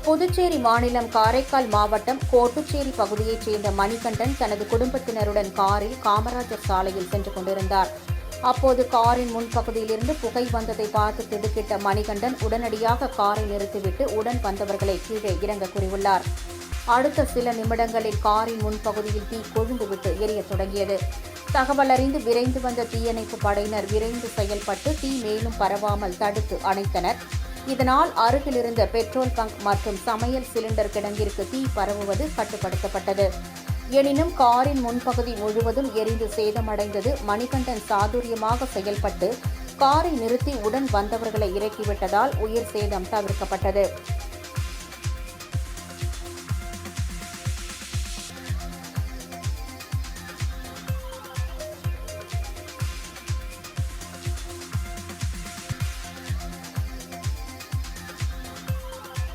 புதுச்சேரி மாநிலம் காரைக்கால் மாவட்டம் கோட்டுச்சேரி பகுதியைச் சேர்ந்த மணிகண்டன் தனது குடும்பத்தினருடன் காரில் காமராஜர் சாலையில் சென்று கொண்டிருந்தார். அப்போது காரின் முன்பகுதியிலிருந்து புகை வந்ததை பார்த்து திடுக்கிட்ட மணிகண்டன் உடனடியாக காரை நிறுத்திவிட்டு உடன் வந்தவர்களை கீழே இறங்க கூறியுள்ளார். அடுத்த சில நிமிடங்களில் காரின் முன்பகுதியில் தீ கொழுந்துவிட்டு எரியத் தொடங்கியது. தகவல் அறிந்து விரைந்து வந்த தீயணைப்பு படையினர் விரைந்து செயல்பட்டு தீ மேலும் பரவாமல் தடுத்து அணைத்தனர். இதனால் அருகில் இருந்த பெட்ரோல் பங்க் மற்றும் சமையல் சிலிண்டர் கிடங்கிற்கு தீ பரவுவது கட்டுப்படுத்தப்பட்டது. எனினும் காரின் முன்பகுதி முழுவதும் எரிந்து சேதமடைந்தது. மணிகண்டன் சாதுரியமாக செயல்பட்டு காரை நிறுத்தி உடன் வந்தவர்களை இறக்கிவிட்டதால் உயிர் சேதம் தவிர்க்கப்பட்டது.